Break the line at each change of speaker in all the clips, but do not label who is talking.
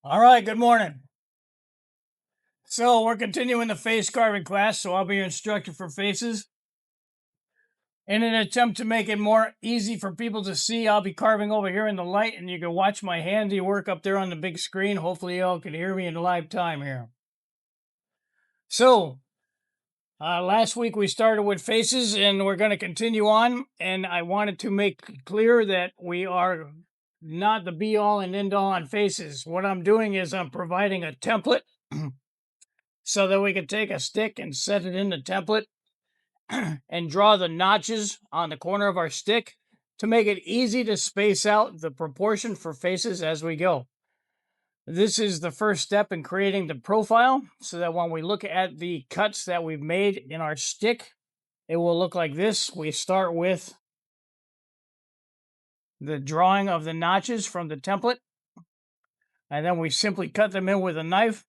All right, good morning. So we're continuing the face carving class, so I'll be your instructor for faces. In an attempt to make it more easy for people to see, I'll be carving over here in the light, and you can watch my handiwork up there on the big screen. Hopefully y'all can hear me in live time here. So, last week we started with faces, and we're going to continue on, and I wanted to make clear that we are not the be-all and end-all on faces. What I'm doing is I'm providing a template so that we can take a stick and set it in the template and draw the notches on the corner of our stick to make it easy to space out the proportion for faces as we go. This is the first step in creating the profile so that when we look at the cuts that we've made in our stick, it will look like this. We start with the drawing of the notches from the template, and then we simply cut them in with a knife.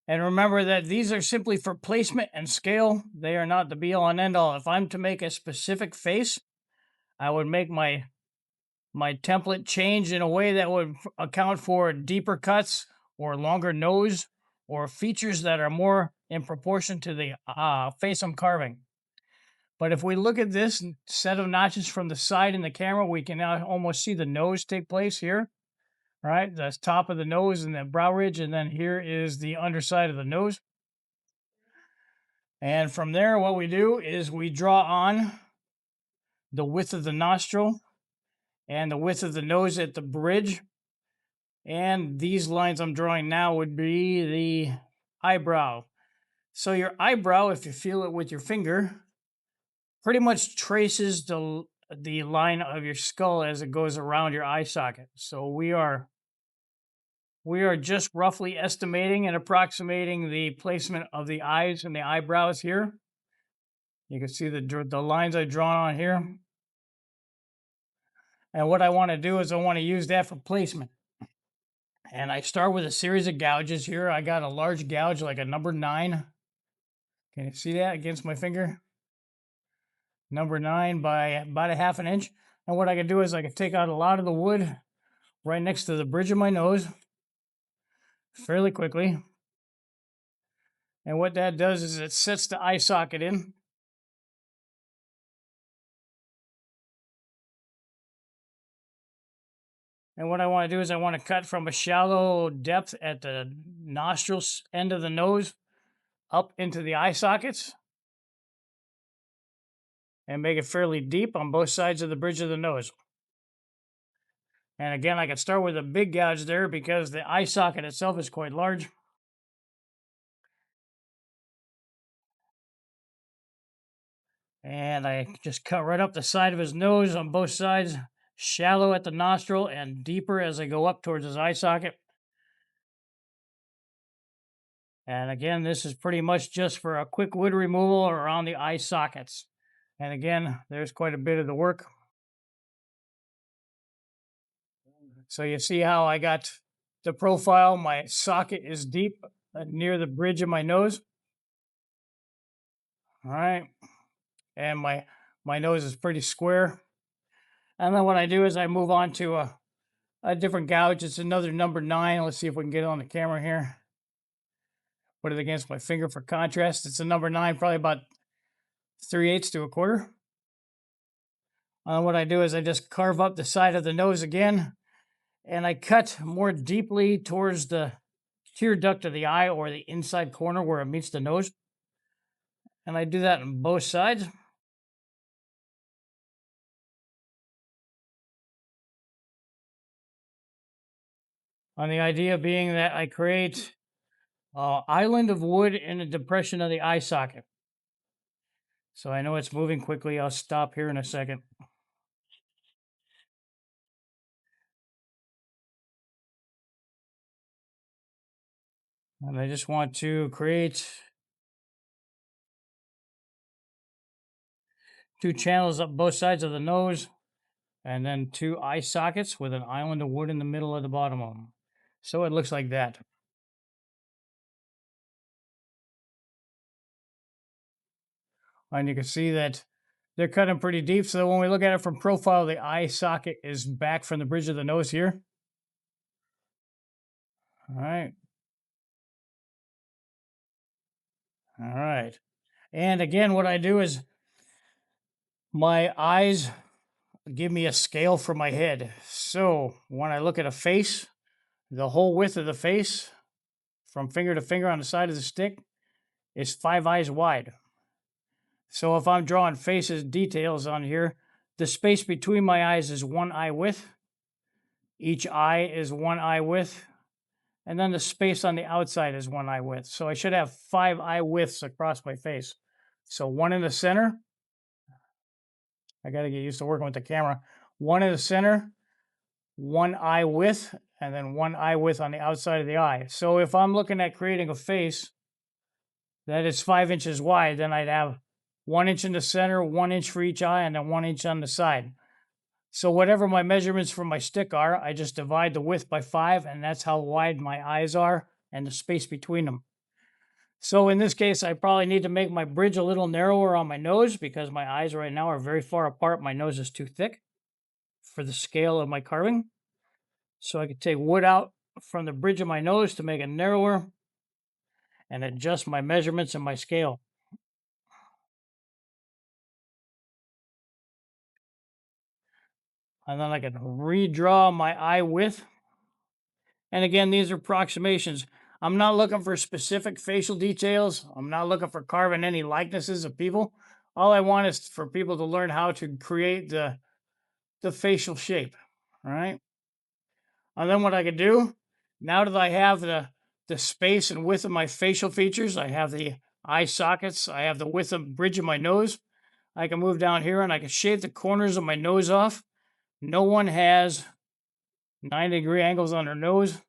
And remember that these are simply for placement and scale. They are not the be all and end all. If I'm to make a specific face, I would make my template change in a way that would account for deeper cuts or longer nose or features that are more in proportion to the face I'm carving. But if we look at this set of notches from the side in the camera, we can now almost see the nose take place here. Right, that's top of the nose and the brow ridge, and then here is the underside of the nose. And from there, what we do is we draw on the width of the nostril and the width of the nose at the bridge. And these lines I'm drawing now would be the eyebrow. So your eyebrow, if you feel it with your finger, pretty much traces the line of your skull as it goes around your eye socket. So we are just roughly estimating and approximating the placement of the eyes and the eyebrows here. You can see the lines I've drawn on here. And what I want to do is I want to use that for placement. And I start with a series of gouges here. I got a large gouge, like a number 9. Can you see that against my finger? Number 9 by about a half an inch. And what I can do is I can take out a lot of the wood right next to the bridge of my nose fairly quickly. And what that does is it sets the eye socket in. And what I want to do is I want to cut from a shallow depth at the nostrils end of the nose up into the eye sockets and make it fairly deep on both sides of the bridge of the nose. And again, I can start with a big gouge there because the eye socket itself is quite large. And I just cut right up the side of his nose on both sides, shallow at the nostril and deeper as I go up towards his eye socket. And again, this is pretty much just for a quick wood removal around the eye sockets. And again, there's quite a bit of the work. So you see how I got the profile. My socket is deep near the bridge of my nose. All right. And my nose is pretty square. And then what I do is I move on to a different gouge. It's another number 9. Let's see if we can get it on the camera here. Put it against my finger for contrast. It's a number 9, probably about 3/8 to a quarter. What I do is I just carve up the side of the nose again, and I cut more deeply towards the tear duct of the eye or the inside corner where it meets the nose. And I do that on both sides. On the idea being that I create an island of wood in the depression of the eye socket. So I know it's moving quickly. I'll stop here in a second. And I just want to create 2 channels up both sides of the nose and then 2 eye sockets with an island of wood in the middle of the bottom of them. So it looks like that. And you can see that they're cutting pretty deep. So when we look at it from profile, the eye socket is back from the bridge of the nose here. All right. All right. And again, what I do is my eyes give me a scale for my head. So when I look at a face, the whole width of the face from finger to finger on the side of the stick is 5 eyes wide. So if I'm drawing faces details on here, the space between my eyes is 1 eye width. Each eye is 1 eye width. And then the space on the outside is 1 eye width. So I should have 5 eye widths across my face. So one in the center. I got to get used to working with the camera. One in the center, 1 eye width, and then 1 eye width on the outside of the eye. So if I'm looking at creating a face that is 5 inches wide, then I'd have 1 inch in the center, 1 inch for each eye, and then 1 inch on the side. So whatever my measurements for my stick are, I just divide the width by 5, and that's how wide my eyes are and the space between them. So in this case, I probably need to make my bridge a little narrower on my nose because my eyes right now are very far apart. My nose is too thick for the scale of my carving. So I could take wood out from the bridge of my nose to make it narrower and adjust my measurements and my scale. And then I can redraw my eye width. And again, these are approximations. I'm not looking for specific facial details. I'm not looking for carving any likenesses of people. All I want is for people to learn how to create the facial shape. All right. And then what I can do, now that I have the space and width of my facial features, I have the eye sockets, I have the width of bridge of my nose, I can move down here and I can shave the corners of my nose off. No one has 90-degree angles on their nose,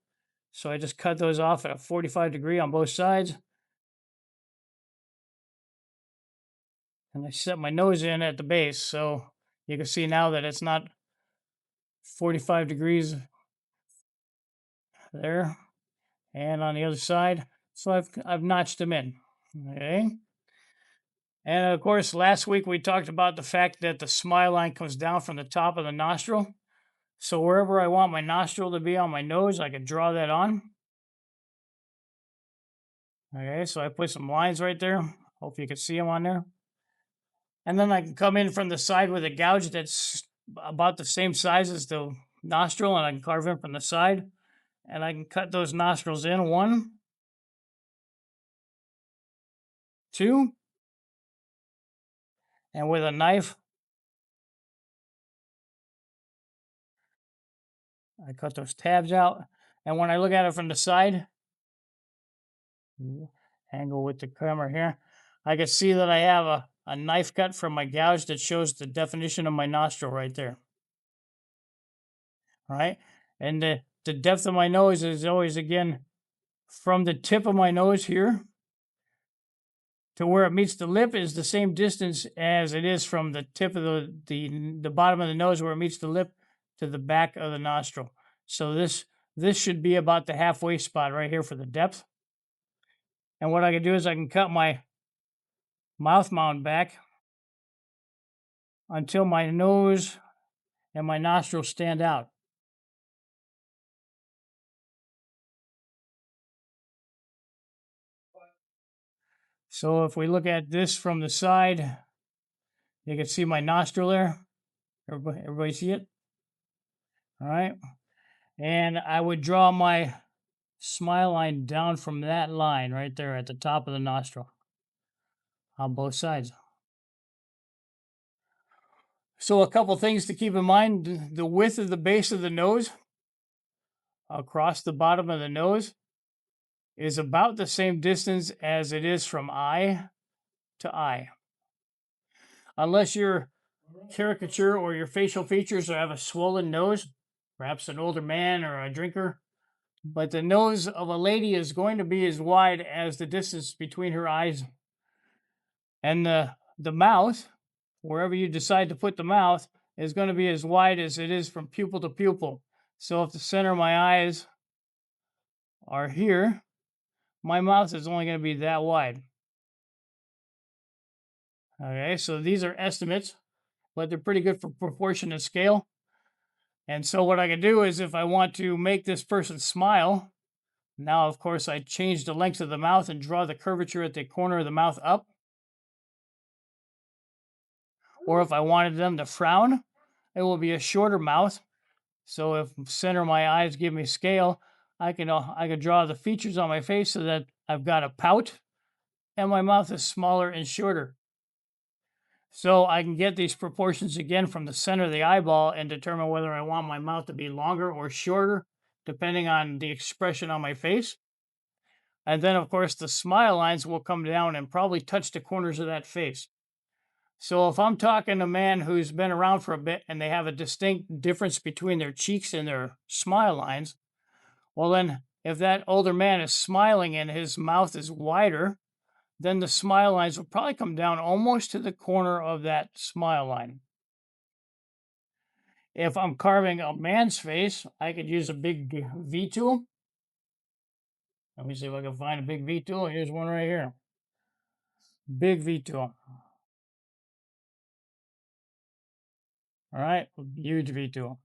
so I just cut those off at a 45-degree on both sides. And I set my nose in at the base, so you can see now that it's not 45 degrees there. And on the other side, so I've notched them in. Okay. And of course, last week we talked about the fact that the smile line comes down from the top of the nostril. So wherever I want my nostril to be on my nose, I can draw that on. Okay, so I put some lines right there. Hope you can see them on there. And then I can come in from the side with a gouge that's about the same size as the nostril, and I can carve in from the side. And I can cut those nostrils in. 1, 2. And with a knife, I cut those tabs out. And when I look at it from the side, angle with the camera here, I can see that I have a knife cut from my gouge that shows the definition of my nostril right there. All right. And the depth of my nose is always, again, from the tip of my nose here to where it meets the lip is the same distance as it is from the tip of the bottom of the nose where it meets the lip to the back of the nostril. So this should be about the halfway spot right here for the depth. And what I can do is I can cut my mouth mound back until my nose and my nostrils stand out. So if we look at this from the side, you can see my nostril there. Everybody see it? All right. And I would draw my smile line down from that line right there at the top of the nostril on both sides. So a couple things to keep in mind. The width of the base of the nose across the bottom of the nose is about the same distance as it is from eye to eye. Unless your caricature or your facial features have a swollen nose, perhaps an older man or a drinker, but the nose of a lady is going to be as wide as the distance between her eyes. And the mouth, wherever you decide to put the mouth, is going to be as wide as it is from pupil to pupil. So if the center of my eyes are here, my mouth is only going to be that wide. Okay, so these are estimates, but they're pretty good for proportion and scale. And so what I can do is if I want to make this person smile, Now, of course, I change the length of the mouth and draw the curvature at the corner of the mouth up. Or if I wanted them to frown, it will be a shorter mouth. So if center of my eyes give me scale, I can draw the features on my face so that I've got a pout and my mouth is smaller and shorter. So I can get these proportions again from the center of the eyeball and determine whether I want my mouth to be longer or shorter, depending on the expression on my face. And then, of course, the smile lines will come down and probably touch the corners of that face. So if I'm talking to a man who's been around for a bit and they have a distinct difference between their cheeks and their smile lines, well, then if that older man is smiling and his mouth is wider, then the smile lines will probably come down almost to the corner of that smile line. If I'm carving a man's face, I could use a big V tool. Let me see if I can find a big V tool. Here's one right here. Big V tool. All right, huge V tool.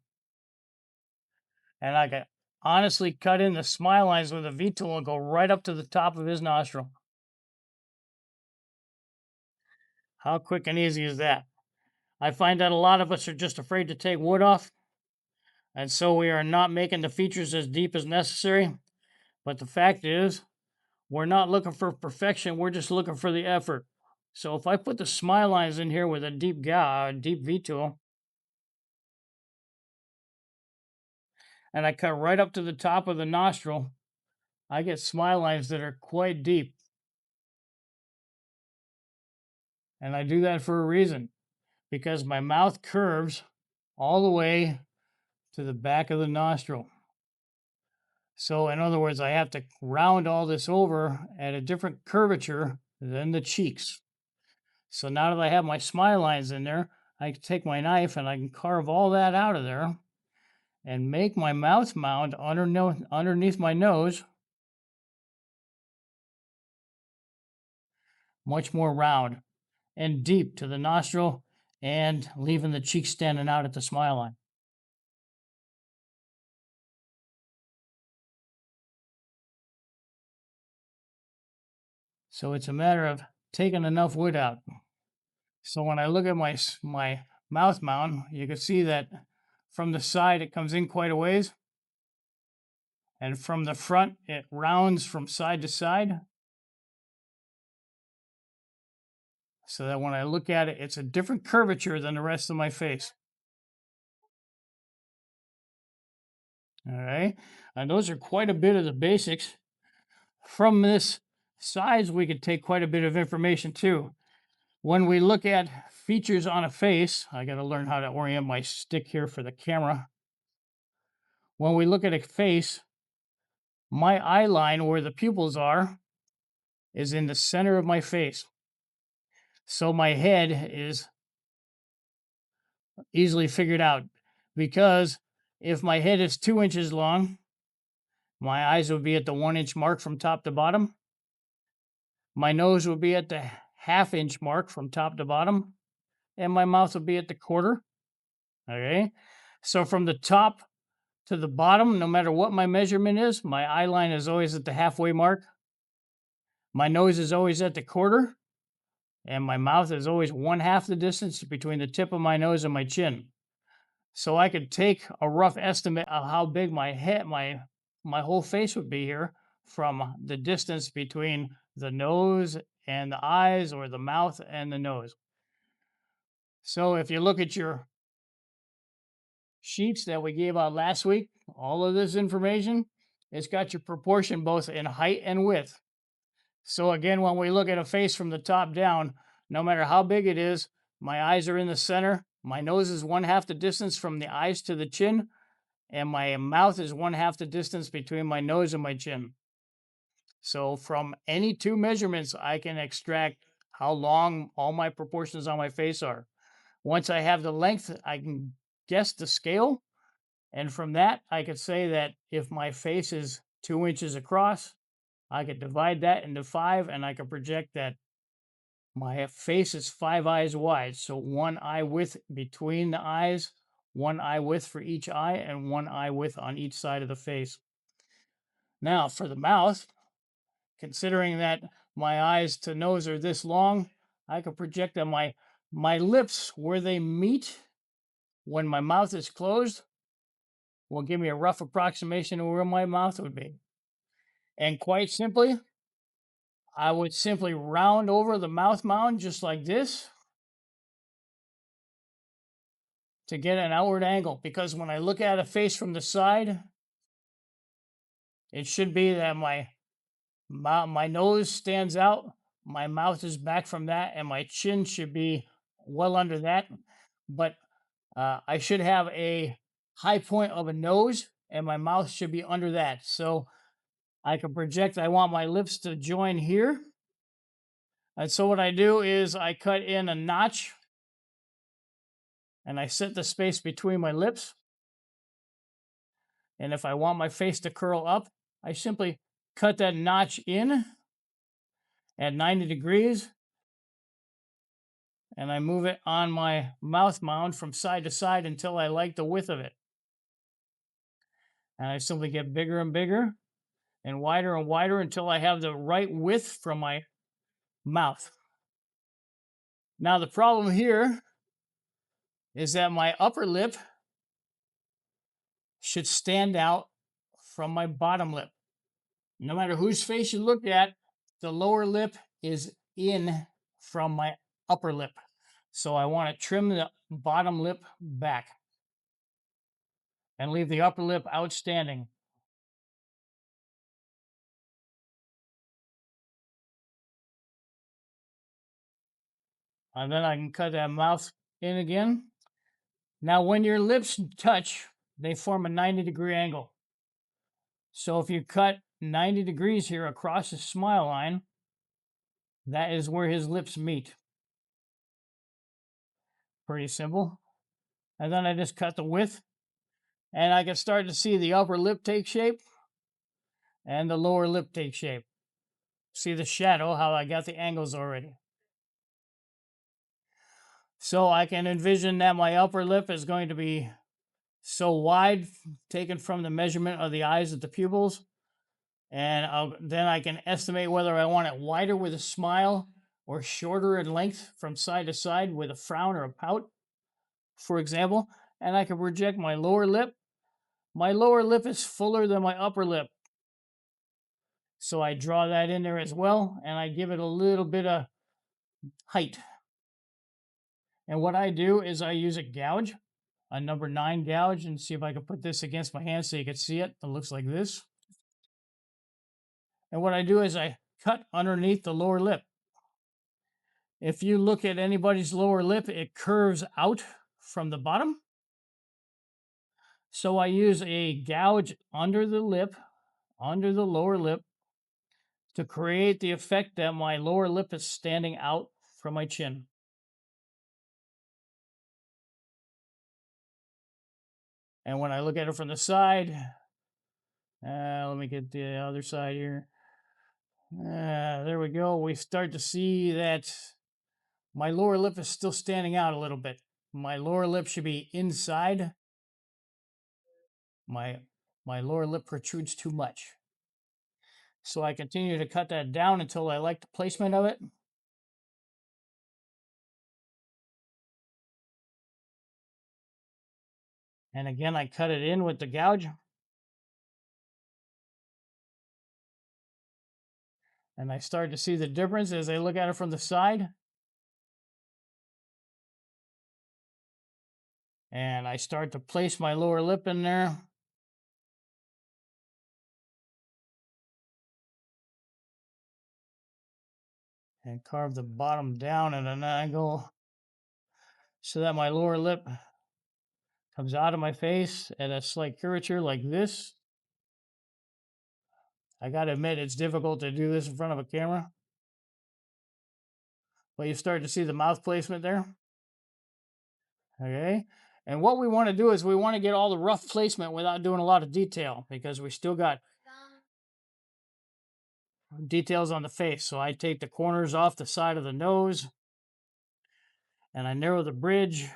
And I can honestly cut in the smile lines with a V tool and go right up to the top of his nostril. How quick and easy is that? I find that a lot of us are just afraid to take wood off, and so we are not making the features as deep as necessary. But the fact is, we're not looking for perfection, we're just looking for the effort. So if I put the smile lines in here with a deep V tool, and I cut right up to the top of the nostril, I get smile lines that are quite deep. And I do that for a reason, because my mouth curves all the way to the back of the nostril. So, in other words, I have to round all this over at a different curvature than the cheeks. So now that I have my smile lines in there, I can take my knife and I can carve all that out of there and make my mouth mound underneath my nose much more round and deep to the nostril and leaving the cheeks standing out at the smile line. So it's a matter of taking enough wood out. So when I look at my mouth mound, you can see that from the side it comes in quite a ways, and from the front it rounds from side to side, so that when I look at it, it's a different curvature than the rest of my face. All right, and those are quite a bit of the basics. From this size, we could take quite a bit of information too. When we look at features on a face, I got to learn how to orient my stick here for the camera. When we look at a face, my eye line where the pupils are is in the center of my face. So my head is easily figured out, because if my head is 2 inches long, my eyes would be at the 1 inch mark from top to bottom. My nose would be at the half-inch mark from top to bottom, and my mouth would be at the quarter. Okay. So from the top to the bottom, no matter what my measurement is, my eye line is always at the halfway mark. My nose is always at the quarter, and my mouth is always one half the distance between the tip of my nose and my chin. So I could take a rough estimate of how big my head, my whole face would be here from the distance between the nose and the eyes, or the mouth and the nose. So if you look at your sheets that we gave out last week, all of this information, it's got your proportion both in height and width. So again, when we look at a face from the top down, no matter how big it is, my eyes are in the center, my nose is one half the distance from the eyes to the chin, and my mouth is one half the distance between my nose and my chin. So from any two measurements, I can extract how long all my proportions on my face are. Once I have the length, I can guess the scale. And from that, I could say that if my face is 2 inches across, I could divide that into five, and I could project that my face is 5 eyes wide. So one eye width between the eyes, one eye width for each eye, and one eye width on each side of the face. Now for the mouth, considering that my eyes to nose are this long, I can project that my lips where they meet when my mouth is closed will give me a rough approximation of where my mouth would be. And quite simply, I would simply round over the mouth mound just like this to get an outward angle. Because when I look at a face from the side, it should be that my nose stands out, my mouth is back from that, and my chin should be well under that. But I should have a high point of a nose, and my mouth should be under that. So I can project, I want my lips to join here. And so what I do is I cut in a notch and I set the space between my lips. And if I want my face to curl up, I simply cut that notch in at 90 degrees and I move it on my mouth mound from side to side until I like the width of it. And I simply get bigger and bigger and wider until I have the right width from my mouth. Now, the problem here is that my upper lip should stand out from my bottom lip. No matter whose face you look at, the lower lip is in from my upper lip. So I want to trim the bottom lip back and leave the upper lip outstanding. And then I can cut that mouth in again. Now, when your lips touch, they form a 90-degree angle. So if you cut 90 degrees here across the smile line, that is where his lips meet. Pretty simple. And then I just cut the width, and I can start to see the upper lip take shape and the lower lip take shape. See the shadow, how I got the angles already. So I can envision that my upper lip is going to be so wide, taken from the measurement of the eyes at the pupils. And then I can estimate whether I want it wider with a smile or shorter in length from side to side with a frown or a pout, for example. And I can project my lower lip. My lower lip is fuller than my upper lip. So I draw that in there as well, and I give it a little bit of height. And what I do is I use a gouge, a number 9 gouge, and see if I can put this against my hand so you can see it. It looks like this. And what I do is I cut underneath the lower lip. If you look at anybody's lower lip, it curves out from the bottom. So I use a gouge under the lip, under the lower lip, to create the effect that my lower lip is standing out from my chin. And when I look at it from the side, let me get the other side here. There we go. We start to see that my lower lip is still standing out a little bit. My lower lip should be inside. My lower lip protrudes too much. So I continue to cut that down until I like the placement of it. And again, I cut it in with the gouge. And I start to see the difference as I look at it from the side. And I start to place my lower lip in there. And carve the bottom down at an angle so that my lower lip comes out of my face at a slight curvature like this. I gotta admit, it's difficult to do this in front of a camera. But you start to see the mouth placement there. Okay. And what we want to do is we want to get all the rough placement without doing a lot of detail because we still got details on the face. So I take the corners off the side of the nose and I narrow the bridge.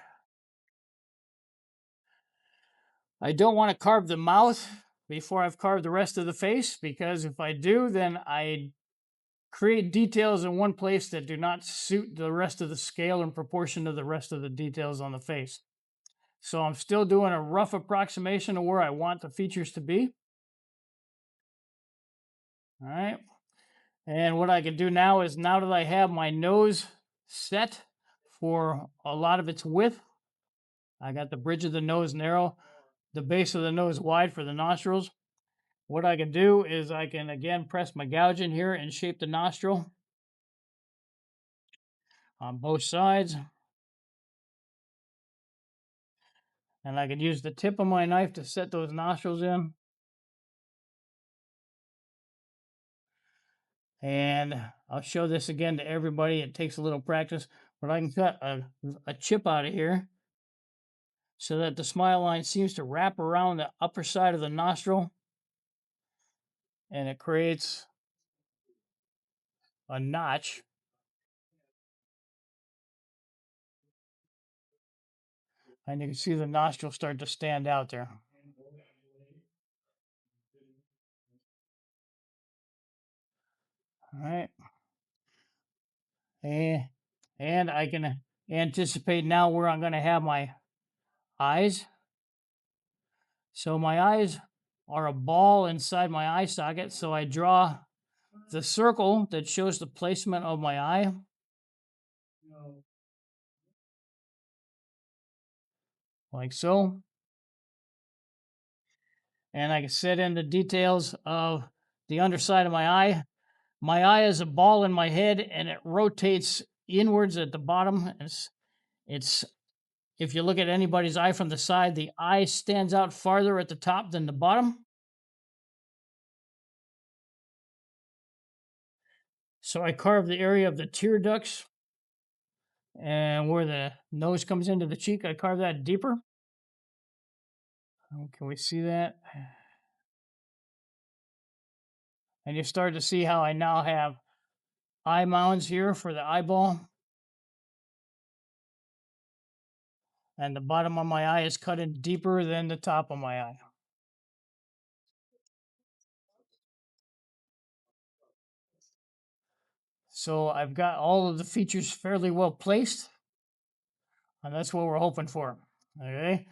I don't want to carve the mouth before I've carved the rest of the face, because if I do, then I create details in one place that do not suit the rest of the scale in proportion to the rest of the details on the face. So I'm still doing a rough approximation of where I want the features to be. All right. And what I can do now is, now that I have my nose set for a lot of its width, I got the bridge of the nose narrow, the base of the nose wide for the nostrils. What I can do is I can again press my gouge in here and shape the nostril on both sides. And I can use the tip of my knife to set those nostrils in. And I'll show this again to everybody. It takes a little practice, but I can cut a chip out of here so that the smile line seems to wrap around the upper side of the nostril, and it creates a notch. And you can see the nostril start to stand out there. All right. And I can anticipate now where I'm going to have my eyes. So my eyes are a ball inside my eye socket. So I draw the circle that shows the placement of my eye. Like so. And I can set in the details of the underside of my eye. My eye is a ball in my head, and it rotates inwards at the bottom. It's if you look at anybody's eye from the side, the eye stands out farther at the top than the bottom. So I carve the area of the tear ducts, and where the nose comes into the cheek, I carve that deeper. Oh, can we see that? And you start to see how I now have eye mounds here for the eyeball. And the bottom of my eye is cut in deeper than the top of my eye. So I've got all of the features fairly well placed, and that's what we're hoping for. Okay.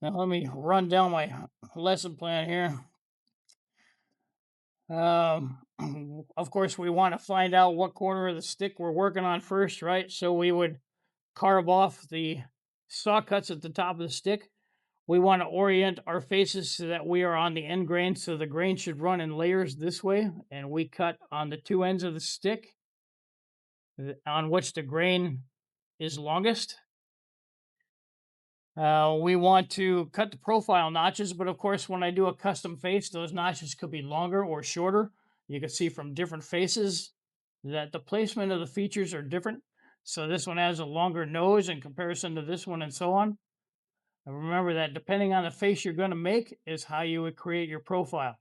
Now let me run down my lesson plan here. Of course, we want to find out what corner of the stick we're working on first, right? So we would carve off the saw cuts at the top of the stick. We want to orient our faces so that we are on the end grain, so the grain should run in layers this way, and we cut on the two ends of the stick on which the grain is longest. We want to cut the profile notches, but of course, when I do a custom face, those notches could be longer or shorter. You can see from different faces that the placement of the features are different. So this one has a longer nose in comparison to this one, and so on. And remember that depending on the face you're going to make is how you would create your profile.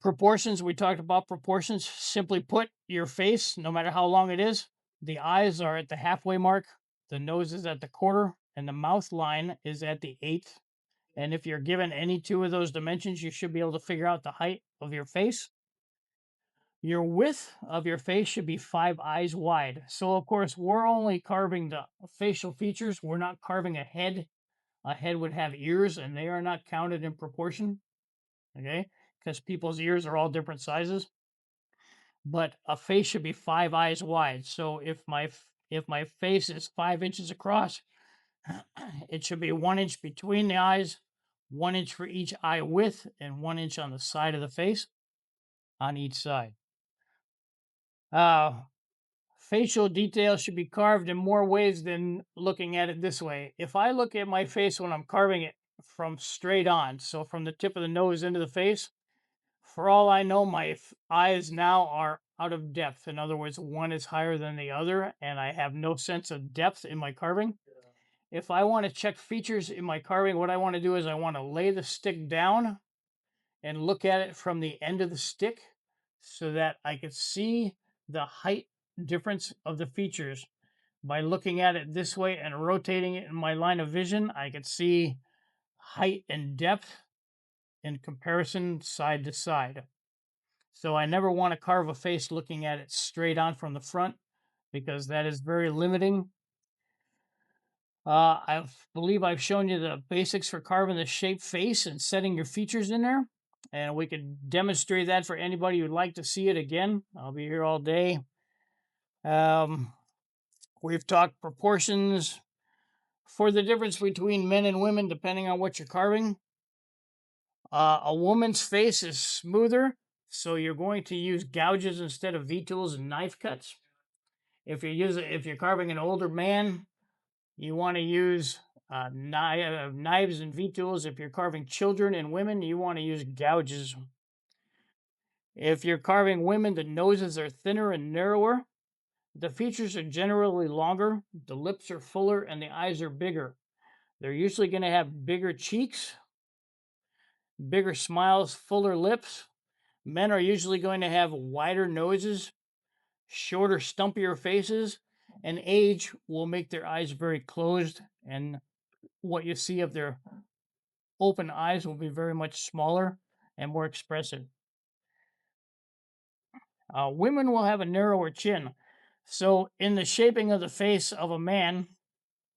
Proportions, we talked about proportions. Simply put, your face, no matter how long it is, the eyes are at the halfway mark, the nose is at the quarter, and the mouth line is at the eighth. And if you're given any two of those dimensions, you should be able to figure out the height of your face. Your width of your face should be 5 eyes wide. So, of course, we're only carving the facial features. We're not carving a head. A head would have ears, and they are not counted in proportion. Okay, because people's ears are all different sizes. But a face should be 5 eyes wide. So if my face is 5 inches across, it should be 1 inch between the eyes, 1 inch for each eye width, and 1 inch on the side of the face on each side. Facial details should be carved in more ways than looking at it this way. If I look at my face when I'm carving it from straight on, so from the tip of the nose into the face, for all I know, my eyes now are out of depth. In other words, one is higher than the other, and I have no sense of depth in my carving. If I want to check features in my carving, what I want to do is I want to lay the stick down and look at it from the end of the stick so that I could see the height difference of the features. By looking at it this way and rotating it in my line of vision, I could see height and depth in comparison side to side. So I never want to carve a face looking at it straight on from the front because that is very limiting. I believe I've shown you the basics for carving the shaped face and setting your features in there. And we could demonstrate that for anybody who'd like to see it again. I'll be here all day. Um, we've talked proportions for the difference between men and women, depending on what you're carving. A woman's face is smoother, so you're going to use gouges instead of V-tools and knife cuts. If you're carving an older man, you want to use knives and V-tools. If you're carving children and women, you want to use gouges. If you're carving women, the noses are thinner and narrower. The features are generally longer, the lips are fuller, and the eyes are bigger. They're usually going to have bigger cheeks, bigger smiles, fuller lips. Men are usually going to have wider noses, shorter, stumpier faces, and age will make their eyes very closed, and what you see of their open eyes will be very much smaller and more expressive. Women will have a narrower chin. So, in the shaping of the face of a man,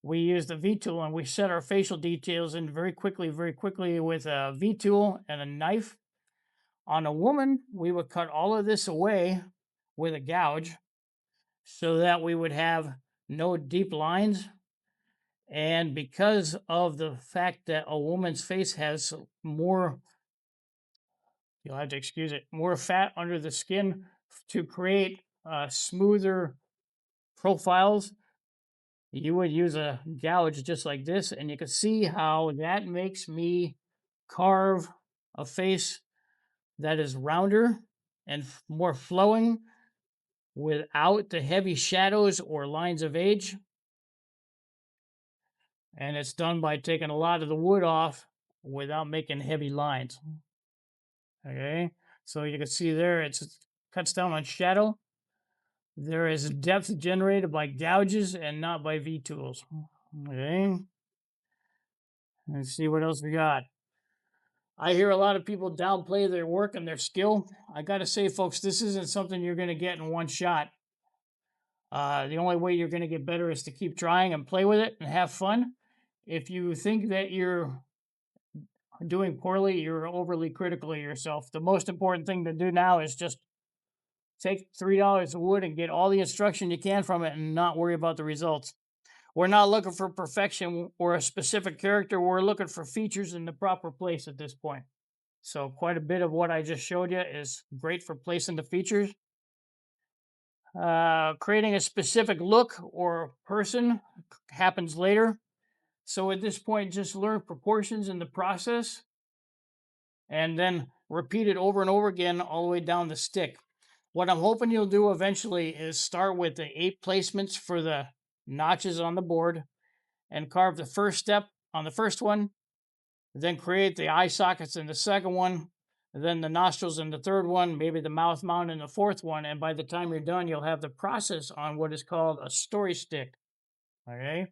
we use the V tool and we set our facial details in very quickly with a V tool and a knife. On a woman, we would cut all of this away with a gouge so that we would have no deep lines. And because of the fact that a woman's face has more, you'll have to excuse it, more fat under the skin to create smoother profiles, you would use a gouge just like this, and you can see how that makes me carve a face that is rounder and more flowing without the heavy shadows or lines of age. And it's done by taking a lot of the wood off without making heavy lines. Okay, so you can see there it cuts down on shadow. There is depth generated by gouges and not by V tools. Okay, let's see what else we got. I hear a lot of people downplay their work and their skill. I got to say, folks, this isn't something you're going to get in one shot. The only way you're going to get better is to keep trying and play with it and have fun. If you think that you're doing poorly, you're overly critical of yourself. The most important thing to do now is just take $3 of wood and get all the instruction you can from it and not worry about the results. We're not looking for perfection or a specific character. We're looking for features in the proper place at this point. So quite a bit of what I just showed you is great for placing the features. Creating a specific look or person happens later. So at this point, just learn proportions in the process and then repeat it over and over again all the way down the stick. What I'm hoping you'll do eventually is start with the 8 placements for the notches on the board and carve the first step on the first one, then create the eye sockets in the second one, then the nostrils in the third one, maybe the mouth mount in the fourth one, and by the time you're done, you'll have the process on what is called a story stick. Okay,